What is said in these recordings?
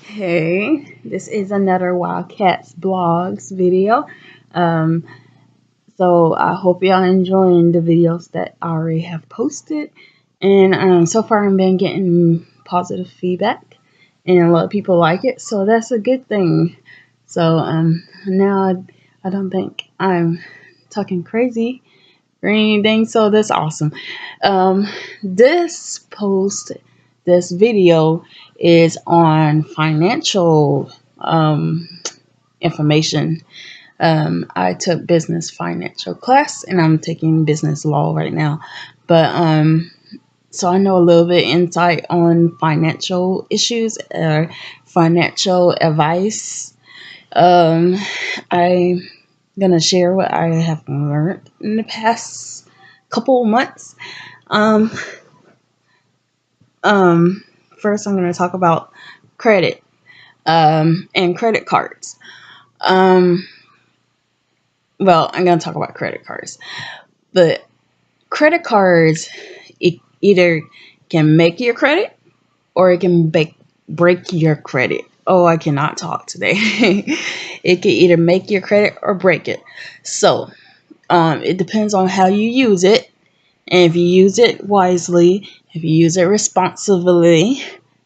Hey, this is another Wildcats blogs video. Um, so I hope y'all enjoying the videos that I already have posted. And so far I've been getting positive feedback and a lot of people like it. So that's a good thing. So now I don't think I'm talking crazy or anything. So that's awesome. Um, this video is on financial information. I took business financial class and I'm taking business law right now. But so I know a little bit insight on financial issues, financial advice. I'm gonna share what I have learned in the past couple months. Um, um, First, I'm gonna talk about credit and credit cards. Um, I'm gonna talk about credit cards, but credit cards either can make your credit or it can break your credit. Oh, I cannot talk today. It can either make your credit or break it. So, it depends on how you use it. And if you use it wisely, if you use it responsibly,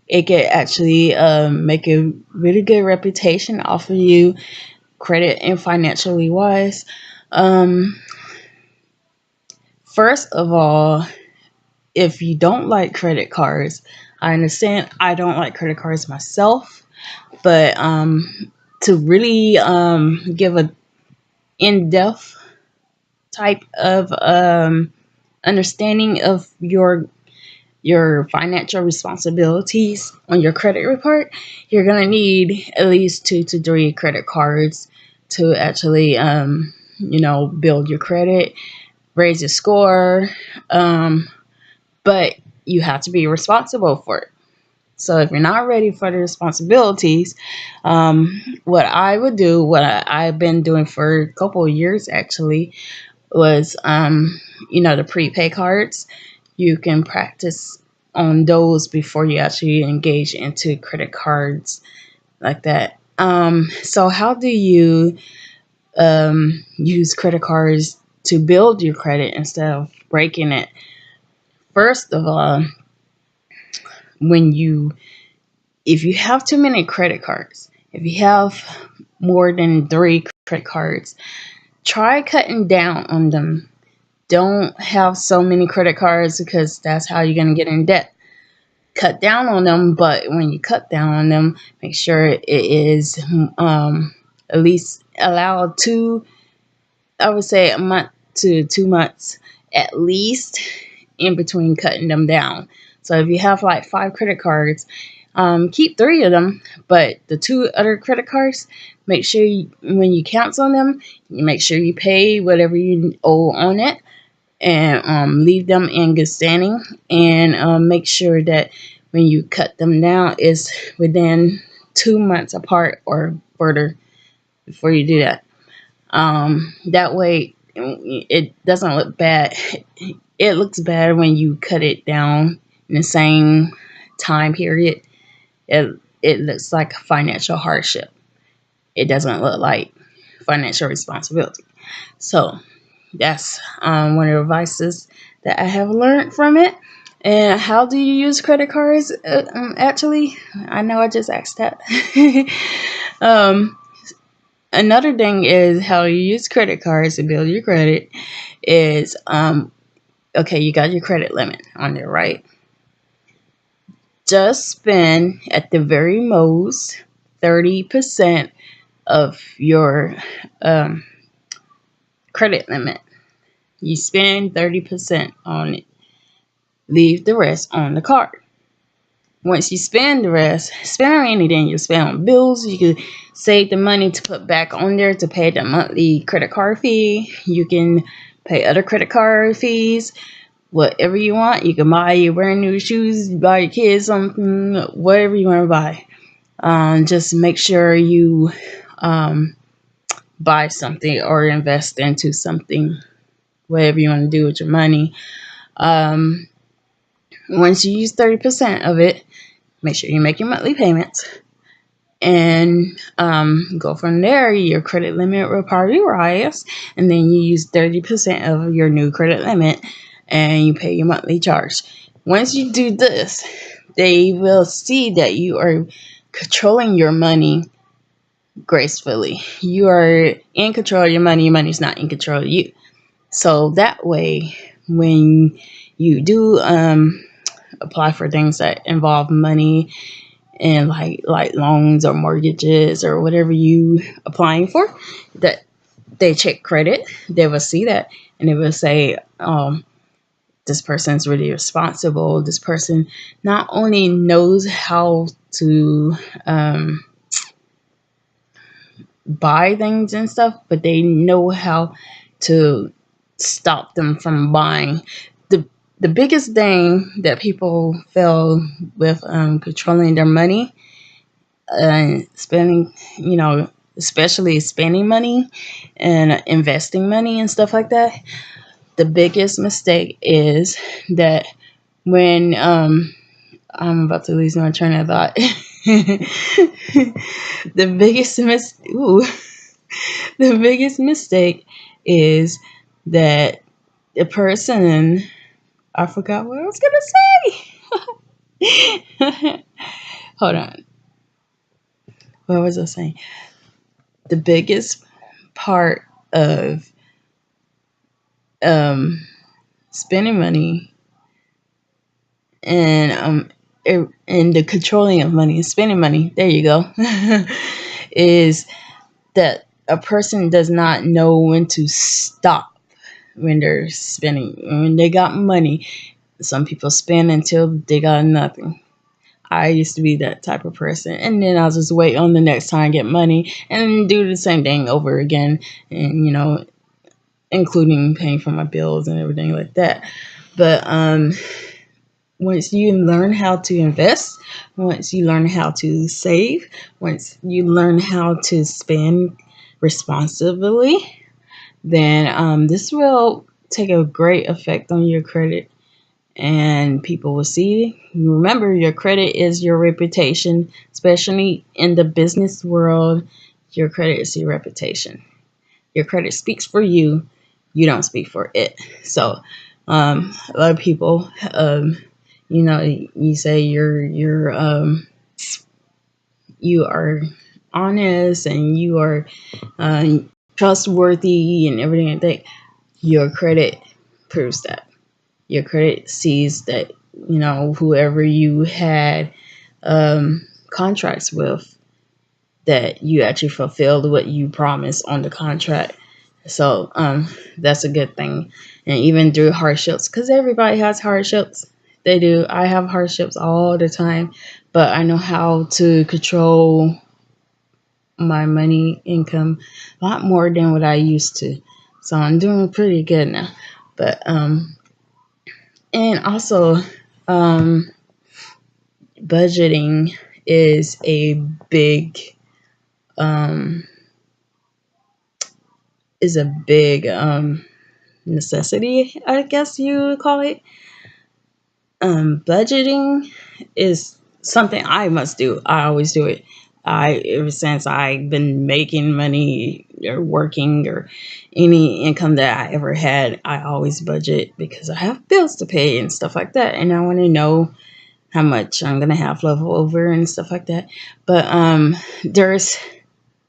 it can actually make a really good reputation off of you, credit and financially wise. Um, First of all, if you don't like credit cards, I understand I don't like credit cards myself, but to really give a in-depth type of understanding of your financial responsibilities on your credit report, you're gonna need at least 2 to 3 credit cards to actually build your credit, raise your score, um, but you have to be responsible for it. So if you're not ready for the responsibilities, what I would do, I've been doing for a couple of years actually, was the prepay cards. You can practice on those before you actually engage into credit cards like that. So how do you use credit cards to build your credit instead of breaking it? First of all, when you if you have too many credit cards, if you have more than 3 credit cards, try cutting down on them. Don't have so many credit cards because that's how you're going to get in debt. Cut down on them, but when you cut down on them, make sure it is at least allow I would say a month to 2 months at least in between cutting them down. So if you have like 5 credit cards, keep 3 of them, but the 2 other credit cards, make sure when you cancel them, you make sure you pay whatever you owe on it and leave them in good standing, and make sure that when you cut them down is within 2 months apart or further before you do that. That way it doesn't look bad. It looks bad when you cut it down in the same time period. It looks like financial hardship. It doesn't look like financial responsibility. So that's one of the advices that I have learned from it. And how do you use credit cards? Actually, I know I just asked that. um, Another thing is how you use credit cards to build your credit is okay, you got your credit limit on there, right? Just spend at the very most 30% of your um, credit limit. You spend 30% on it. Leave the rest on the card. Once you spend the rest, spend on anything. You spend on bills. You can save the money to put back on there to pay the monthly credit card fee. You can pay other credit card fees. Whatever you want. You can buy your brand new shoes, buy your kids something, whatever you want to buy. Just make sure you buy something or invest into something, whatever you want to do with your money. Um, Once you use 30% of it, make sure you make your monthly payments. and go from there. Your credit limit will probably rise, and then you use 30% of your new credit limit, and you pay your monthly charge. Once you do this, they will see that you are controlling your money gracefully. You are in control of your money. Your money's not in control of you. So that way, when you do apply for things that involve money, and like loans or mortgages or whatever you applying for, that they check credit, they will see that, and they will say, this person is really responsible. This person not only knows how to buy things and stuff, but they know how to stop them from buying. The biggest thing that people fail with controlling their money and spending, especially spending money and investing money and stuff like that. The biggest mistake is that when I'm about to lose my train of thought. the biggest mis- ooh, the biggest mistake is that the person, I forgot what I was gonna say. Hold on. What was I saying? The biggest part of spending money and and the controlling of money and spending money, there you go, is that a person does not know when to stop when they're spending. When they got money, some people spend until they got nothing. I used to be that type of person, and then I'll just wait on the next time I get money and do the same thing over again, and including paying for my bills and everything like that. But once you learn how to invest, once you learn how to save, once you learn how to spend responsibly, then this will take a great effect on your credit, and people will see. Remember, your credit is your reputation, especially in the business world. Your credit is your reputation. Your credit speaks for you. You don't speak for it. So a lot of people, you say you are honest and you are trustworthy and everything like that. Your credit proves that. Your credit sees that, whoever you had contracts with, that you actually fulfilled what you promised on the contract. So that's a good thing. And even through hardships, because everybody has hardships. They do. I have hardships all the time, but I know how to control my money income a lot more than what I used to. So I'm doing pretty good now. But and also budgeting is a big um necessity, I guess you would call it. Budgeting is something I must do. I always do it. Ever since I've been making money or working or any income that I ever had, I always budget because I have bills to pay and stuff like that, and I want to know how much I'm gonna have left over and stuff like that. But there's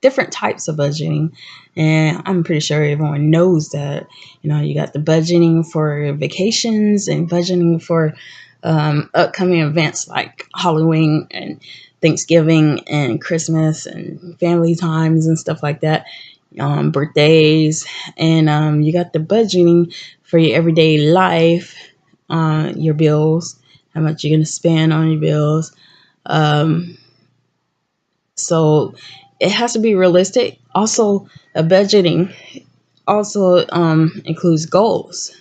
different types of budgeting, and I'm pretty sure everyone knows that. You got the budgeting for vacations and budgeting for upcoming events like Halloween and Thanksgiving and Christmas and family times and stuff like that, birthdays. And you got the budgeting for your everyday life, your bills, how much you're going to spend on your bills. Um, so it has to be realistic. Also, a budgeting also includes goals.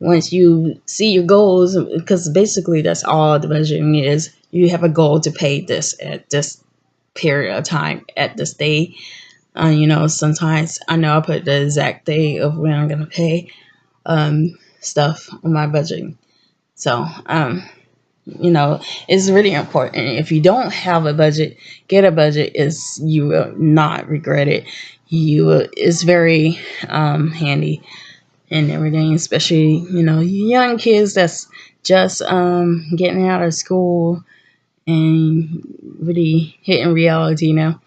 Once you see your goals, because basically that's all the budgeting is. You have a goal to pay this at this period of time at this day. Sometimes I know I put the exact day of when I'm gonna pay stuff on my budgeting. So It's really important. If you don't have a budget, get a budget. Is You will not regret it. It's very handy and everything, especially young kids that's just getting out of school and really hitting reality now.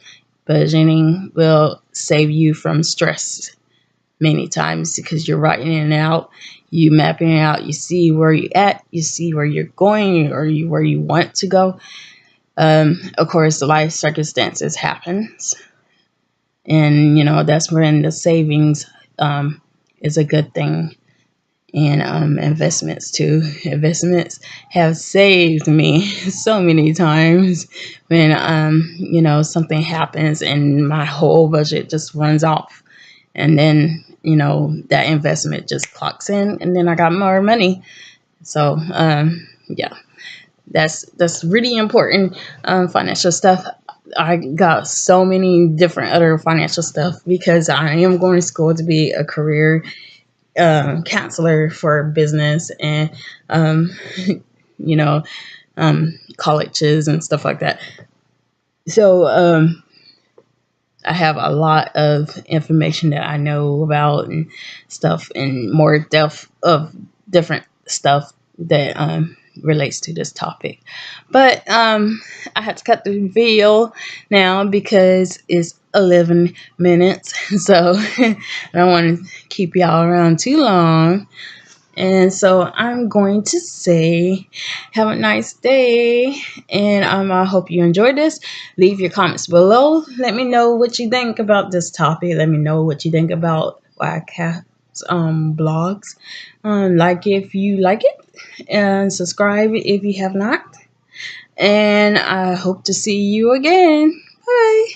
Budgeting will save you from stress many times because you're writing it out, you mapping it out, you see where you at, you see where you're going, or where you want to go. Of course, the life circumstances happens, and that's when the savings is a good thing. And investments too. Investments have saved me so many times when something happens and my whole budget just runs off, and then that investment just clocks in, and then I got more money. So yeah, that's really important. Financial stuff. I got so many different other financial stuff because I am going to school to be a career counselor for business and um, you know colleges and stuff like that. So I have a lot of information that I know about and stuff, and more depth of different stuff that relates to this topic. But I had to cut the video now because it's 11 minutes. So I don't want to keep y'all around too long. And so I'm going to say, have a nice day. And I hope you enjoyed this. Leave your comments below. Let me know what you think about this topic. Let me know what you think about Wildcats blogs. Like if you like it, and subscribe if you have not. And I hope to see you again. Bye.